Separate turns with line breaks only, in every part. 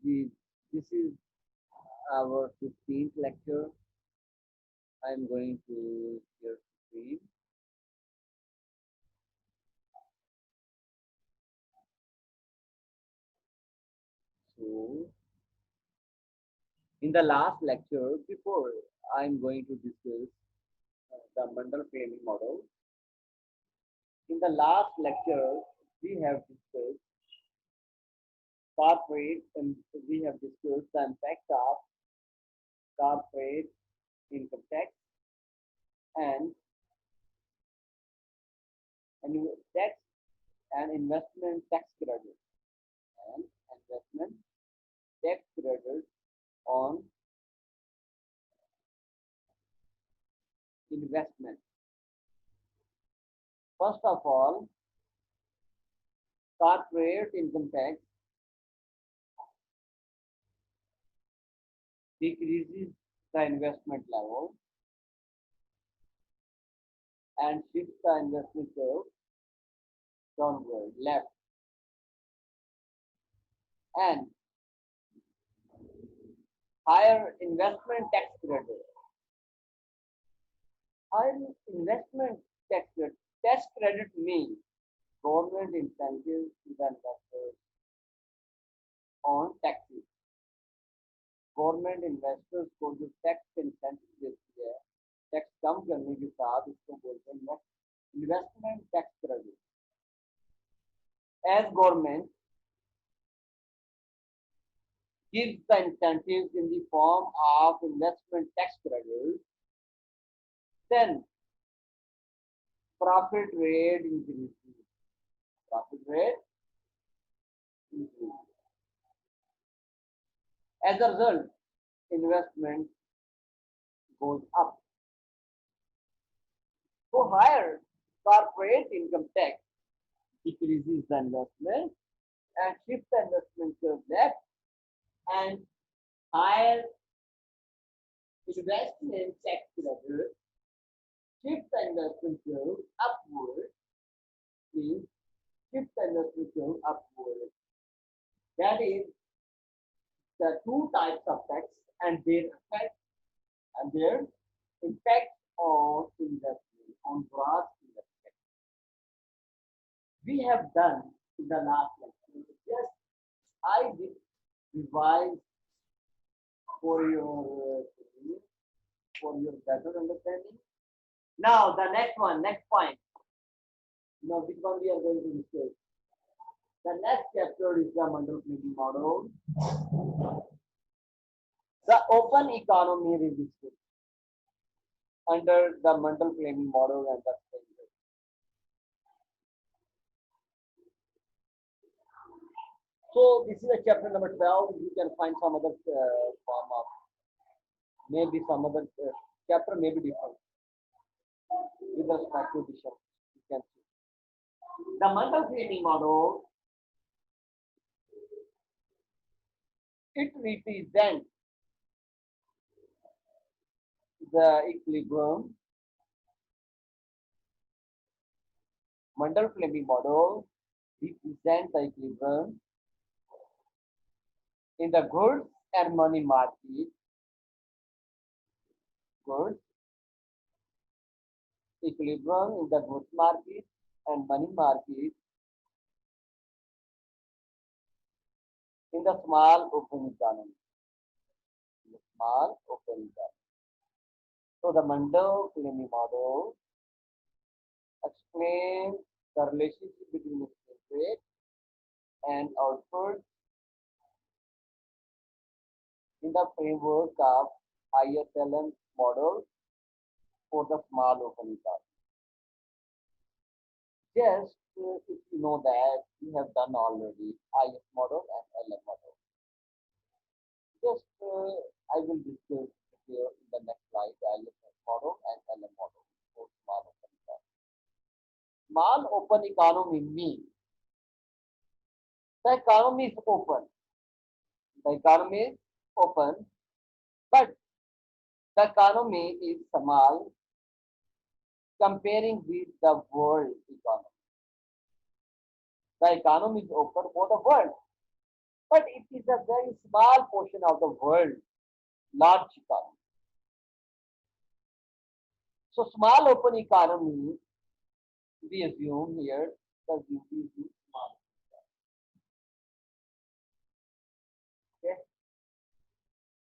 the, this is our 15th lecture. I'm going to share screen. So, in the last lecture, before I'm going to discuss the Mundel Flemming model. In the last lecture, we have discussed corporate and we have discussed the impact of corporate income tax and tax and investment tax credit and investment tax credit on investment. First of all, corporate income tax decreases the investment level and shifts the investment curve downward, left. And higher investment tax credit. Higher investment tax credit. Tax credit means government incentives to the investors on taxes. Government investors को जो tax incentive देती है, tax कम करने के साथ इसको बोलते हैं investment tax credit. As government gives the incentives in the form of investment tax credit, then profit rate increases. Profit rate increases. As a result, investment goes up. So higher corporate income tax decreases the investment and shifts the investment to left, and higher investment tax credit shifts the investment curve upward, means shifts the investment curve upward. That is the two types of tax and their impact on investment, on gross investment. We have done in the last lecture. Just I did revise for your better understanding. Now the next point. Now which one we are going to discuss? The next chapter is the Mundel Flemming Model. The open economy resistance under the Mundel Flemming Model and the standard. So this is a chapter number 12. You can find some other form of, maybe some other chapter may be different with respect to this. You can see. The Mundel Flemming Model, it represents the equilibrium. Mundel Flemming Model represents the equilibrium in the goods and money market. Goods, equilibrium in the goods market and money market in the small open economy. Small open economy. So the Mundel Flemming Model explains the relationship between exchange rate and output in the framework of ISLM model for the small open economy. Just if you know that you have done already IS model and LM model. Just I will discuss here in the next slide IS model and LM model for small open economy. Small open economy means the economy is open. The economy is open, but the economy is small comparing with the world economy. The economy is open for the world, but it is a very small portion of the world large economy. So small open economy, we assume here the GDP is small. Okay.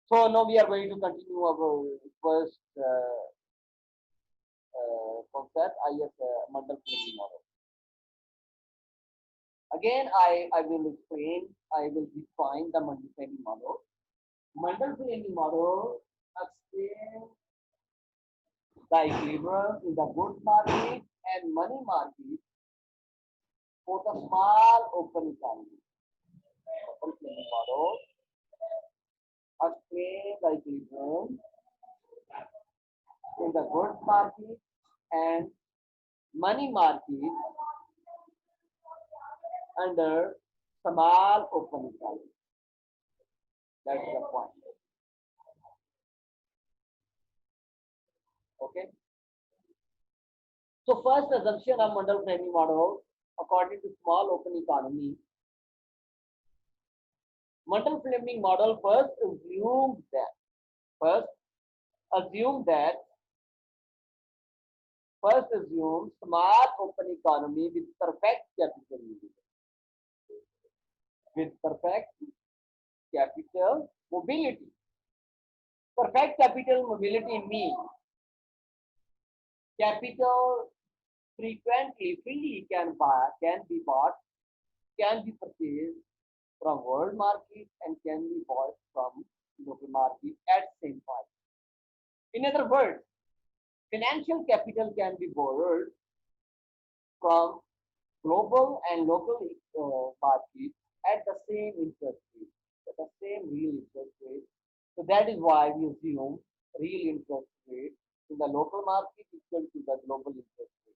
So now we are going to continue our first concept, Mundel Flemming Model. Again, I will explain, I will define the Mundel Flemming Model. Mundel Flemming Model explains the equilibrium in the goods market and money market for the small open economy. Mundel Flemming Model explains the equilibrium in the goods market and money market under small open economy. That's the point. Okay. So first assumption of Mundel Flemming Model, according to small open economy, Mundel Flemming Model first assume small open economy with perfect capital mobility. With perfect capital mobility. Perfect capital mobility means capital freely can be bought, can be purchased from world market and can be bought from local market at same price. In other words, financial capital can be borrowed from global and local markets at the same interest rate, at the same real interest rate. So that is why we assume real interest rate in the local market equal to the global interest rate.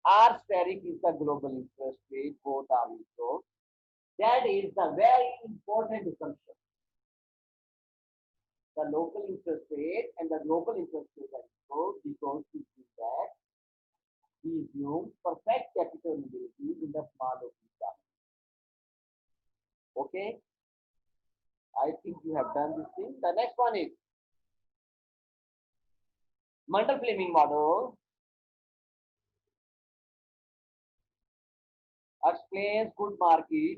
R steric is the global interest rate, both are equal. That is the very important assumption. The local interest rate and the global interest rate are equal because we see that we assume perfect capital mobility in the small open economy. Okay? I think you have done this thing. The next one is Mundel Flemming Model explains good market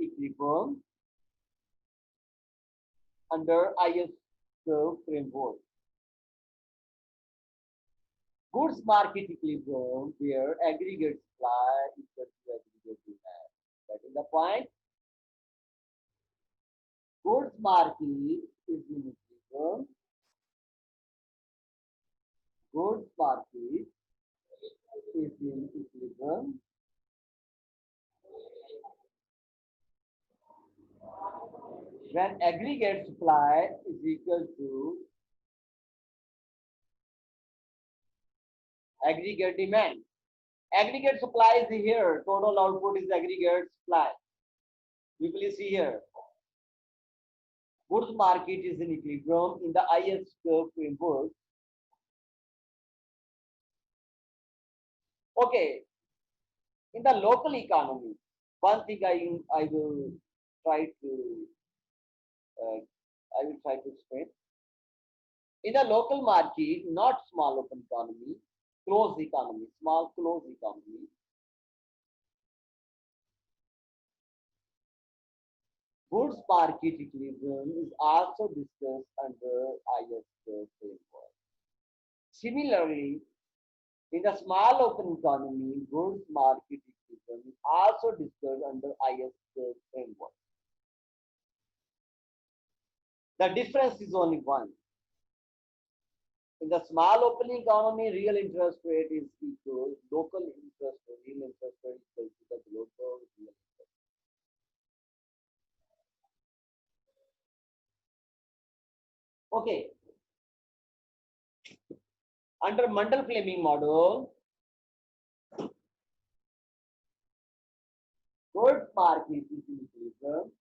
equilibrium under IS curve framework. Goods market equilibrium where aggregate supply equal to aggregate demand. That is the point. Goods market is in equilibrium. Goods market is in equilibrium when aggregate supply is equal to aggregate demand. Aggregate supply is here, total output is aggregate supply. You please see here. Goods market is in equilibrium in the IS curve framework. Okay, in the local economy, one thing I will try to explain. In the local market, not small open economy, closed economy, small closed economy. Goods market equilibrium is also discussed under IS framework. Similarly, in the small open economy, goods market equilibrium is also discussed under IS framework. The difference is only one. In the small open economy, real interest rate is equal, local interest rate, real interest rate is equal to the global real interest rate. Okay. Under Mundel Flemming Model, goods market is in equilibrium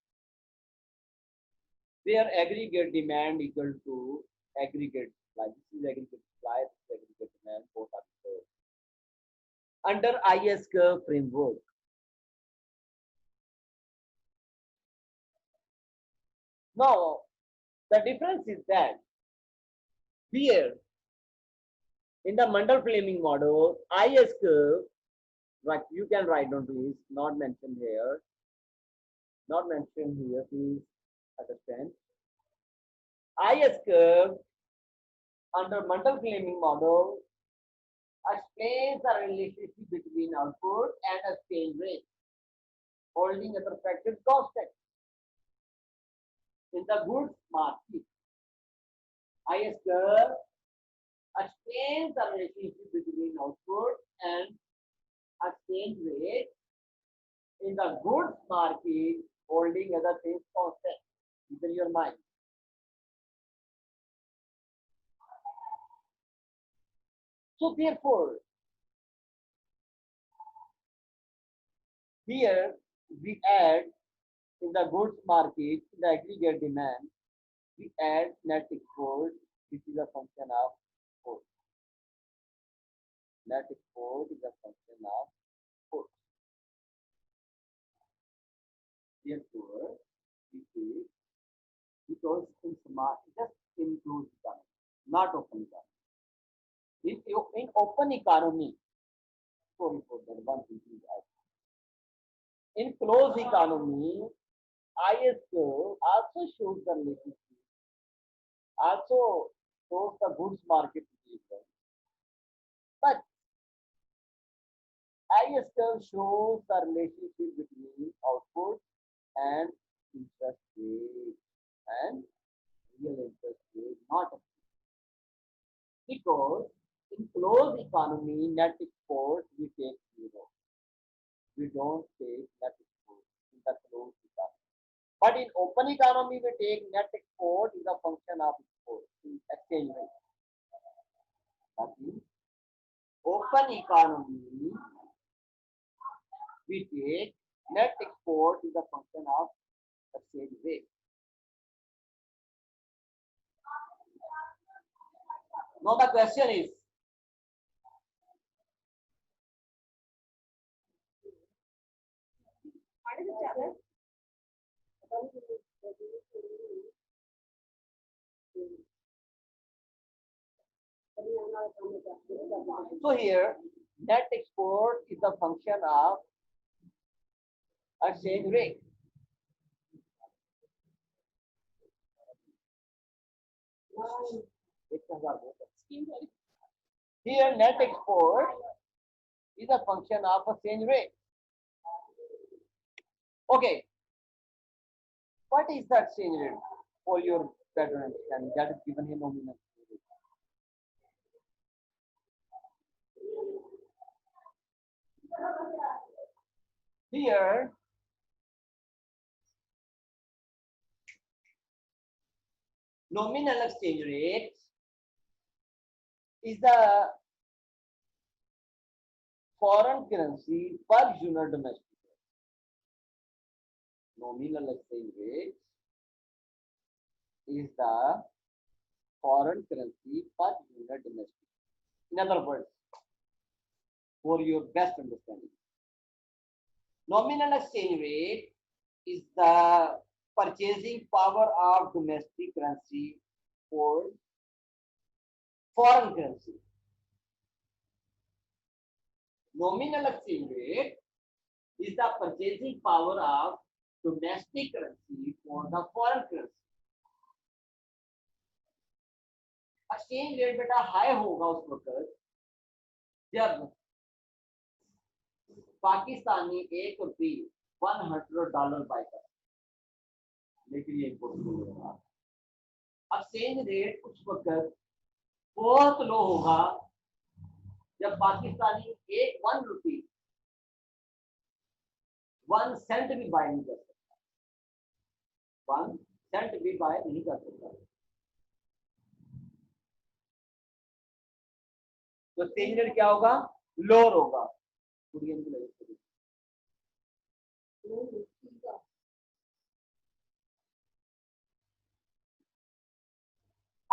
where aggregate demand equal to aggregate supply. This is aggregate supply, this is aggregate demand, both are equal. Under IS curve framework, Now, the difference is that here in the Mundel Flemming model, IS curve, like you can write down please, not mentioned here, please understand. IS curve under Mundel Flemming model explains the relationship between output and exchange rate, holding a perfected constant. In the goods market, IS curve explains the relationship between output and exchange rate in the goods market, holding other things constant. Keep in your mind. So therefore, here we add in the goods market, in the aggregate demand, we add net export, which is a function of export. Net export is a function of export. Therefore, we say, because in smart, just in closed economy, not open economy. In open economy, sorry for that, one thing is in closed economy, IS curve also shows the relationship, also shows the goods market behavior. But IS curve shows the relationship between output and interest rate and real interest rate, not because in closed economy, net export we take zero. We don't take net export in the closed economy. But in open economy, we take net export is a function of export in exchange rate. But in open economy, we take net export is a function of exchange rate. Now the question is, so here net export is a function of exchange rate. Here net export is a function of exchange rate. Okay. What is the exchange rate? For your better understanding, that is given here nominal. Here, nominal exchange rate is the foreign currency per unit domestic. Nominal exchange rate is the foreign currency per unit domestic. In other words, for your best understanding, nominal exchange rate is the purchasing power of domestic currency for foreign currency. Nominal exchange rate is the purchasing power of domestic currency for the foreign currency. Exchange rate बेटा high होगा उस वक्त जब Pakistani ₹1 $100 bye कर, लेकिन ये import होगा। Exchange rate उस वक्त बहुत लो होगा जब पाकिस्तानी ₹1 1 सेंट भी बाय नहीं कर सकता, 1 सेंट भी बाय नहीं कर सकता। तो एक्सचेंज रेट क्या होगा? लोअर होगा।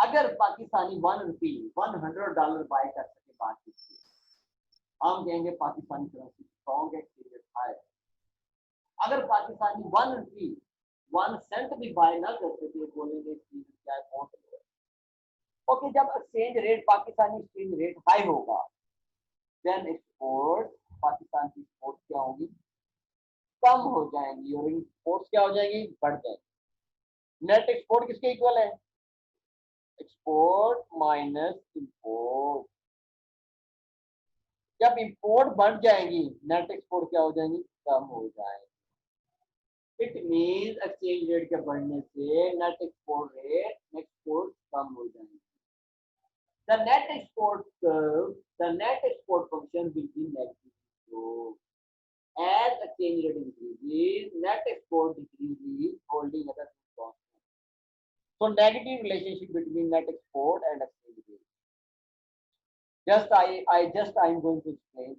अगर पाकिस्तानी ₹1 $100 बाय कर सके बात कीजिए, हम कहेंगे पाकिस्तानी करेंसी स्ट्रॉन्ग है, एक्सचेंज रेट हाई। अगर पाकिस्तानी ₹1 1 सेंट भी बाय ना करते थे, बोलेंगे चीज क्या है बहुत लो है। ओके, जब exchange rate Pakistani exchange rate high होगा, देन एक्सपोर्ट, पाकिस्तान की एक्सपोर्ट क्या होगी, कम हो जाएंगी, और इंपोर्ट क्या हो जाएंगी, बढ़ जाएंगी। नेट एक्सपोर्ट किसके इक्वल है, एक्सपोर्ट माइनस इंपोर्ट। जब इंपोर्ट बढ़ जाएंगी, नेट एक्सपोर्ट क्या हो जाएंगी, कम हो जाएंगी। इट मींस एक्सचेंज रेट के बढ़ने से नेट एक्सपोर्ट रेट, एक्सपोर्ट कम हो जाएंगे। The net export curve, the net export function will be negative. So, as exchange rate increases, net export decreases, holding other things constant. So, negative relationship between net export and exchange rate. I'm going to explain.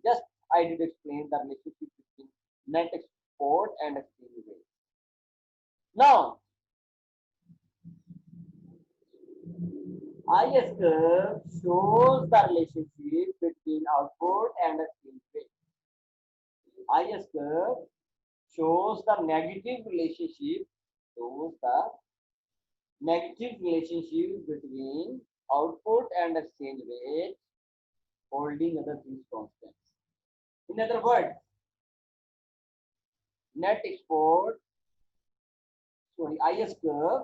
I did explain the relationship between net export and exchange rate. Now, IS curve shows the relationship between output and exchange rate. IS curve shows the negative relationship between output and exchange rate, holding other things constant. In other words, net export, IS curve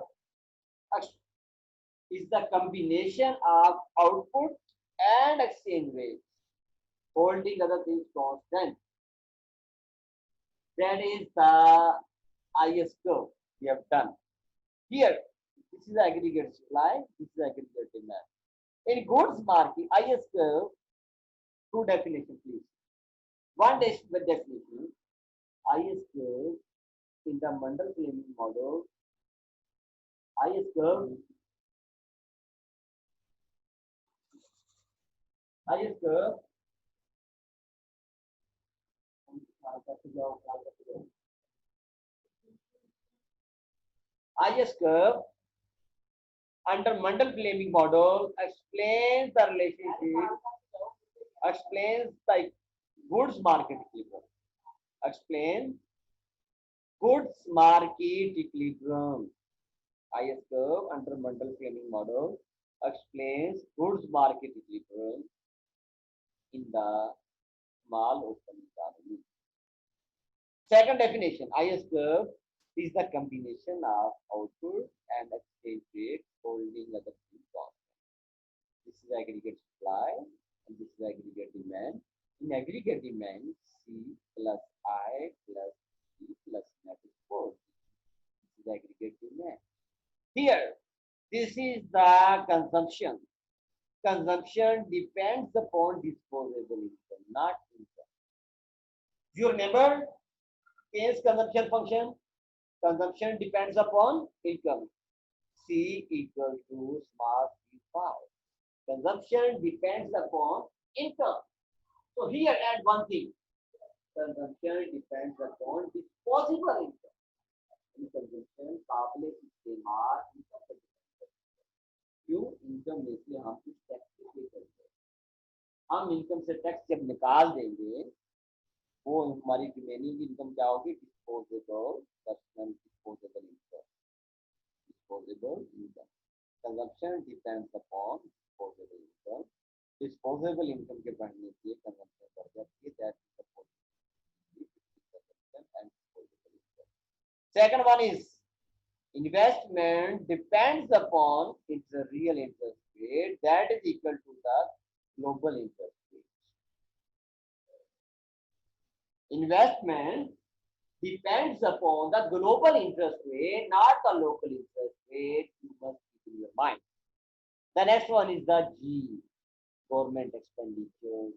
is the combination of output and exchange rate, holding other things constant. That is the IS curve we have done. Here, this is aggregate supply, this is aggregate demand. In goods market, IS curve, two definition please. One definition, IS curve in the Mundel Flemming model, IS curve IS curve IS curve under Mundel Flemming model explains the relationship, explains the goods market equilibrium, explains goods market equilibrium. IS curve under Mundel Flemming model explains goods market equilibrium in the small open economy. Second definition, IS curve is the combination of output and exchange rate holding other things constant. This is aggregate supply and this is aggregate demand. In aggregate demand, C plus I plus C plus net export. This is aggregate demand. Here, this is the consumption. Consumption depends upon disposable income, not income. Do you remember Keynes consumption function? Consumption depends upon income. C equal to small c5. Consumption depends upon income. So here add one thing. Consumption depends upon disposable income. Consumption काबिल इस्तेमाल income पर depend करता है. क्यों? income में से हम कुछ टैक्स पे करते हैं. हम income से टैक्स जब निकाल देंगे, वो हमारी रिमेनिंग इनकम क्या होगी? Disposable personal disposable income. Disposable income. Consumption depends upon disposable income. Disposable income के बढ़ने से consumption बढ़ जाती है. That is the consumption and disposable income. Second one is investment depends upon its real interest rate that is equal to the global interest rate. Investment depends upon the global interest rate, not the local interest rate. You must keep in your mind. The next one is the G, government expenditures.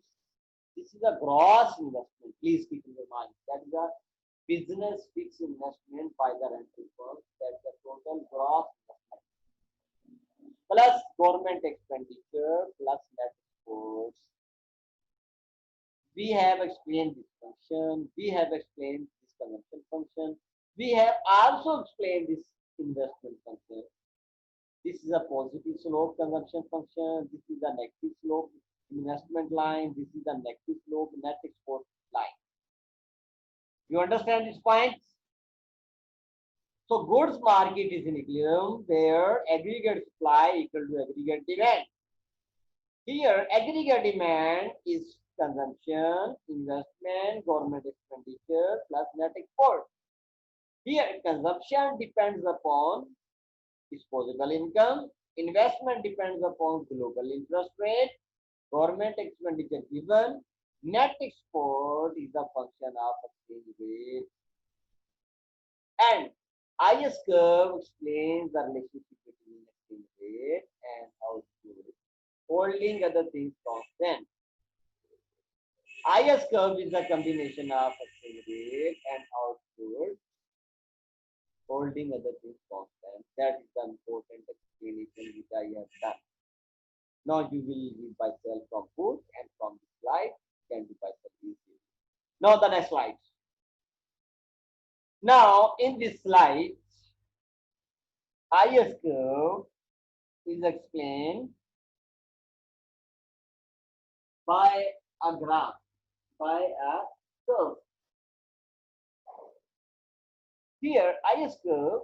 This is a gross investment. Please keep in your mind. That is a business fixed investment by the rental firm. That's the total gross investment. Plus government expenditure plus net exports. We have explained this function. We have explained this consumption function. We have also explained this investment function. This is a positive slope consumption function. This is a negative slope investment line. This is a negative slope net export line. You understand these points? So goods market is in equilibrium where aggregate supply equal to aggregate demand. Here, aggregate demand is consumption, investment, government expenditure plus net export. Here, consumption depends upon disposable income, investment depends upon global interest rate, government expenditure given, net export is a function of exchange rate. And IS curve explains the relationship between exchange rate and output, holding other things constant. IS curve is a combination of exchange rate and output, holding other things constant. That is the important explanation which I have done. Now you will read by self from book and from the slide can do by self easily. Now the next slide. Now in this slide, IS curve is explained by a graph, by a curve. Here, IS curve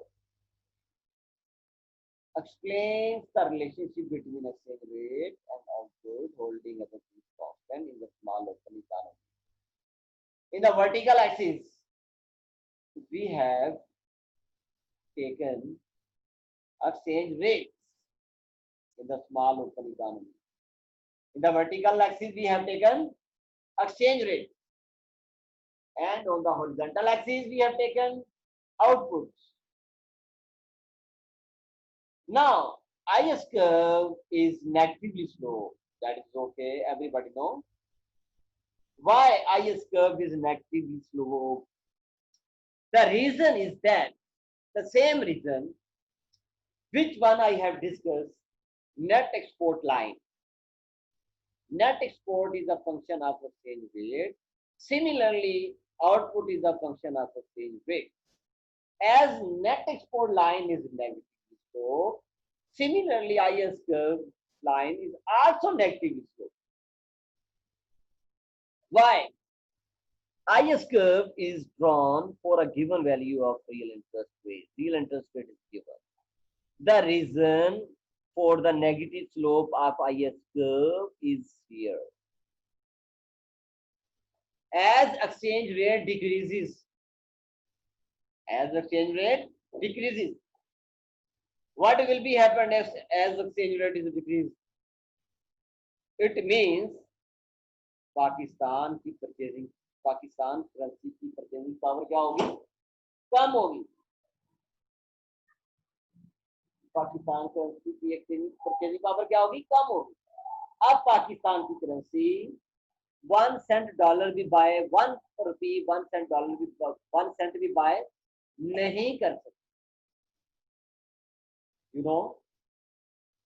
explains the relationship between exchange rate and output holding other things constant in the small local economy. In the vertical axis, we have taken exchange rates in the small local economy. In the vertical axis, we have taken exchange rate. And on the horizontal axis, we have taken outputs. Now, IS curve is negatively slope. That is okay, everybody know. Why IS curve is negatively slope? The reason is that the same reason which one I have discussed, net export line. Net export is a function of exchange rate. Similarly, output is a function of exchange rate. As net export line is negative slope, similarly IS curve line is also negative slope. Why? IS curve is drawn for a given value of real interest rate. Real interest rate is given. The reason for the negative slope of IS curve is here. As exchange rate decreases, what will be happened as exchange rate is decreased? It means Pakistan की currency की purchasing power क्या होगी? कम होगी. Pakistan currency की purchasing power क्या होगी? कम होगी. अब पाकिस्तान की करेंसी 1 cent डॉलर भी बाय 1 रुपी 1 cent डॉलर भी 1 cent भी बाय नहीं कर सकते. You know,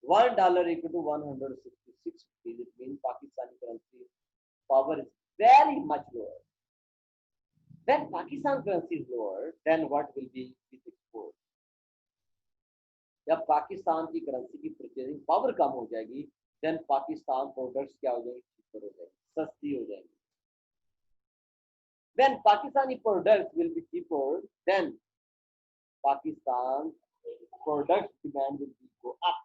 $1 equal to 166 rupees. It means Pakistani currency power is very much lower. When Pakistan currency is lower, then what will be with export? जब पाकिस्तान की currency की purchasing power कम हो जाएगी, then पाकिस्तान प्रोडक्ट्स क्या हो जाएंगे? cheaper हो जाएंगे, सस्ती हो जाएंगी. When Pakistani products will be cheaper, then Pakistan product demand will go up.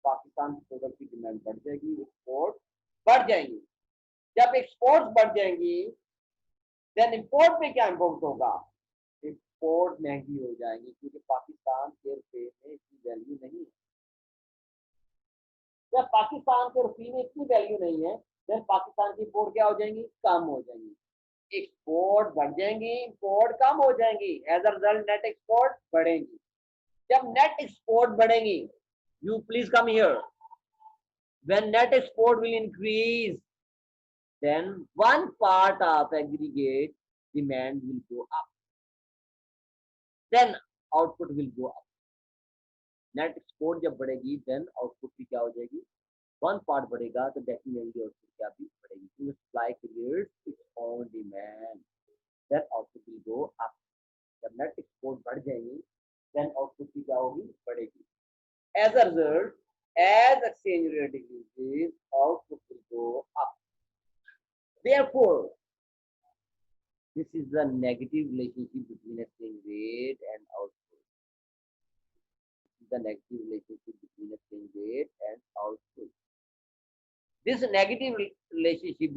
Pakistan की प्रोडक्ट की डिमांड बढ़ जाएगी, एक्सपोर्ट बढ़ जाएंगी. जब एक्सपोर्ट बढ़ जाएंगी, देन इंपोर्ट पे क्या इंपोर्ट होगा? एक्सपोर्ट महंगी हो जाएंगी क्योंकि पाकिस्तान के रुपये में इतनी वैल्यू नहीं है. जब पाकिस्तान के रुपये में इतनी वैल्यू नहीं है, देन पाकिस्तान की इंपोर्ट क्या हो जाएंगी? कम हो जाएंगी. एक्सपोर्ट बढ़ जाएंगी, इंपोर्ट कम हो जाएंगी. As a result net export बढ़ेंगी. जब नेट एक्सपोर्ट बढ़ेंगी, you please come here. When net export will increase, then one part of aggregate demand will go up. Then output will go up. Net export जब बढ़ेगी, then output भी क्या हो जाएगी? One part बढ़ेगा तो definitely output क्या भी बढ़ेगी. So supply creates its own demand. Then output will go up. जब net export बढ़ जाएगी, then output भी क्या होगी? बढ़ेगी. As a result, as exchange rate increases, output will go up. Therefore, This is the negative relationship between exchange rate and output. The negative relationship between exchange rate and output. This negative relationship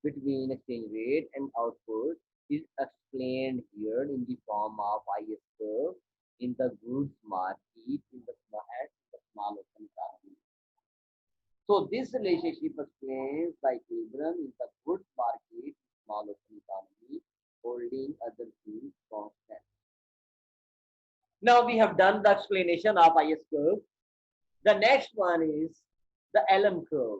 between exchange rate and output is explained here in the form of IS curve in the goods market in the small open economy. So this relationship explains the equilibrium in the goods market, small open economy, holding other things constant. Now we have done the explanation of IS curve. The next one is the LM curve.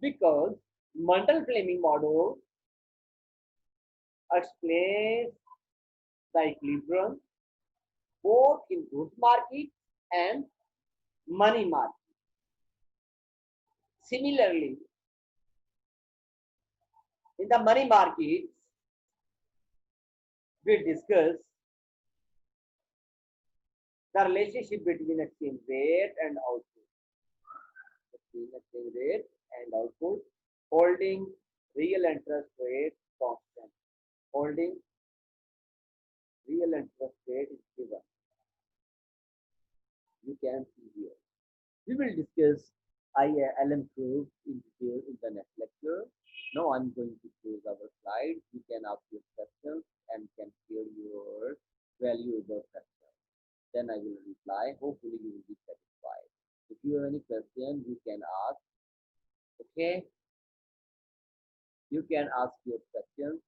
Because Mundel Flemming model explains the equilibrium both in goods market and money market. Similarly, in the money market, we discuss the relationship between exchange rate and output. Between exchange rate and output, holding real interest rate constant. Holding real interest rate is given. You can see here. We will discuss ILM curve in detail in the next lecture. Now I'm going to close our slides. You can ask your questions and can share your valuable questions. Then I will reply. Hopefully you will be satisfied. If you have any question, you can ask. Okay? You can ask your questions